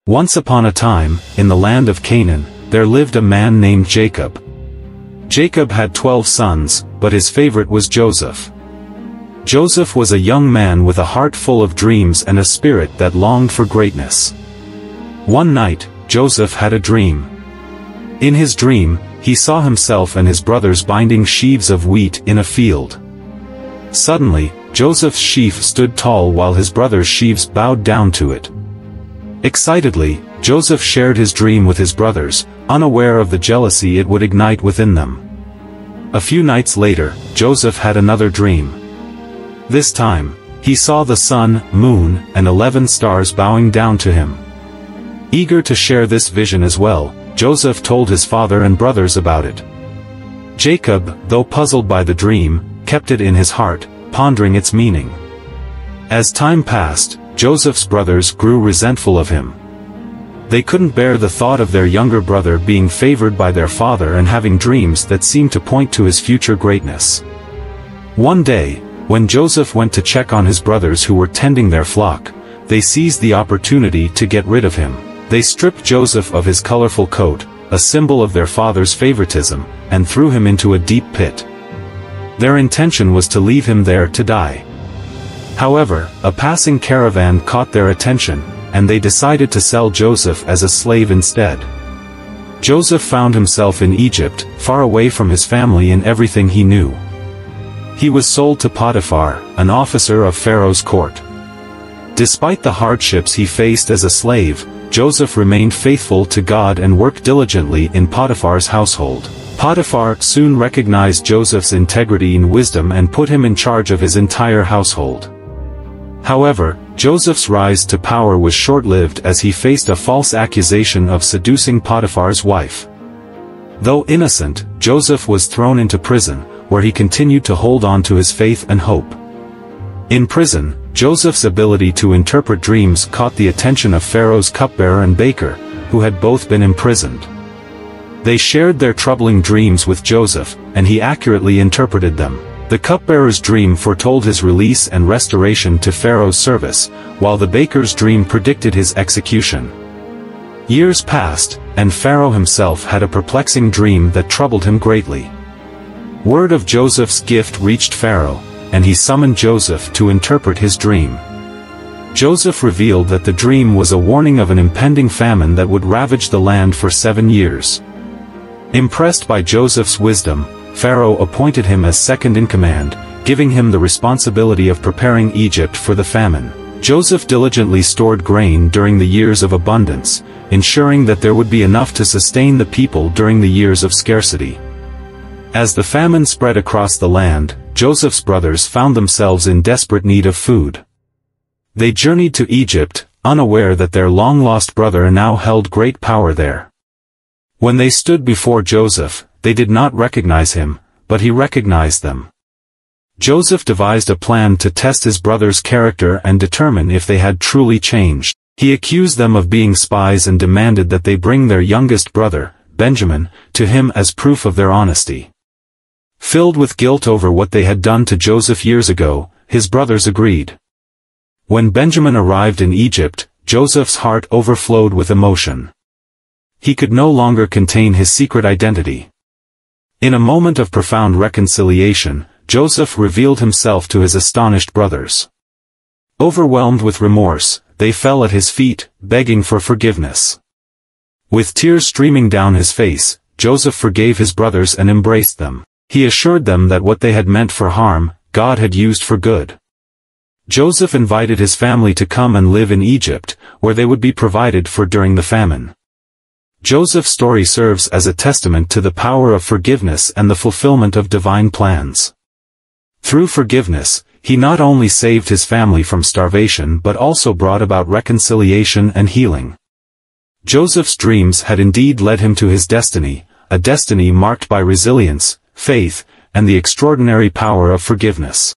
Once upon a time, in the land of Canaan, there lived a man named Jacob. Jacob had 12 sons, but his favorite was Joseph. Joseph was a young man with a heart full of dreams and a spirit that longed for greatness. One night, Joseph had a dream. In his dream, he saw himself and his brothers binding sheaves of wheat in a field. Suddenly, Joseph's sheaf stood tall while his brothers' sheaves bowed down to it. Excitedly, Joseph shared his dream with his brothers, unaware of the jealousy it would ignite within them. A few nights later, Joseph had another dream. This time, he saw the sun, moon, and 11 stars bowing down to him. Eager to share this vision as well, Joseph told his father and brothers about it. Jacob, though puzzled by the dream, kept it in his heart, pondering its meaning. As time passed, Joseph's brothers grew resentful of him. They couldn't bear the thought of their younger brother being favored by their father and having dreams that seemed to point to his future greatness. One day, when Joseph went to check on his brothers who were tending their flock, they seized the opportunity to get rid of him. They stripped Joseph of his colorful coat, a symbol of their father's favoritism, and threw him into a deep pit. Their intention was to leave him there to die. However, a passing caravan caught their attention, and they decided to sell Joseph as a slave instead. Joseph found himself in Egypt, far away from his family and everything he knew. He was sold to Potiphar, an officer of Pharaoh's court. Despite the hardships he faced as a slave, Joseph remained faithful to God and worked diligently in Potiphar's household. Potiphar soon recognized Joseph's integrity and wisdom and put him in charge of his entire household. However, Joseph's rise to power was short-lived as he faced a false accusation of seducing Potiphar's wife. Though innocent, Joseph was thrown into prison, where he continued to hold on to his faith and hope. In prison, Joseph's ability to interpret dreams caught the attention of Pharaoh's cupbearer and baker, who had both been imprisoned. They shared their troubling dreams with Joseph, and he accurately interpreted them. The cupbearer's dream foretold his release and restoration to Pharaoh's service, while the baker's dream predicted his execution. Years passed, and Pharaoh himself had a perplexing dream that troubled him greatly. Word of Joseph's gift reached Pharaoh, and he summoned Joseph to interpret his dream. Joseph revealed that the dream was a warning of an impending famine that would ravage the land for 7 years. Impressed by Joseph's wisdom, Pharaoh appointed him as second-in-command, giving him the responsibility of preparing Egypt for the famine. Joseph diligently stored grain during the years of abundance, ensuring that there would be enough to sustain the people during the years of scarcity. As the famine spread across the land, Joseph's brothers found themselves in desperate need of food. They journeyed to Egypt, unaware that their long-lost brother now held great power there. When they stood before Joseph, they did not recognize him, but he recognized them. Joseph devised a plan to test his brothers' character and determine if they had truly changed. He accused them of being spies and demanded that they bring their youngest brother, Benjamin, to him as proof of their honesty. Filled with guilt over what they had done to Joseph years ago, his brothers agreed. When Benjamin arrived in Egypt, Joseph's heart overflowed with emotion. He could no longer contain his secret identity. In a moment of profound reconciliation, Joseph revealed himself to his astonished brothers. Overwhelmed with remorse, they fell at his feet, begging for forgiveness. With tears streaming down his face, Joseph forgave his brothers and embraced them. He assured them that what they had meant for harm, God had used for good. Joseph invited his family to come and live in Egypt, where they would be provided for during the famine. Joseph's story serves as a testament to the power of forgiveness and the fulfillment of divine plans. Through forgiveness, he not only saved his family from starvation but also brought about reconciliation and healing. Joseph's dreams had indeed led him to his destiny, a destiny marked by resilience, faith, and the extraordinary power of forgiveness.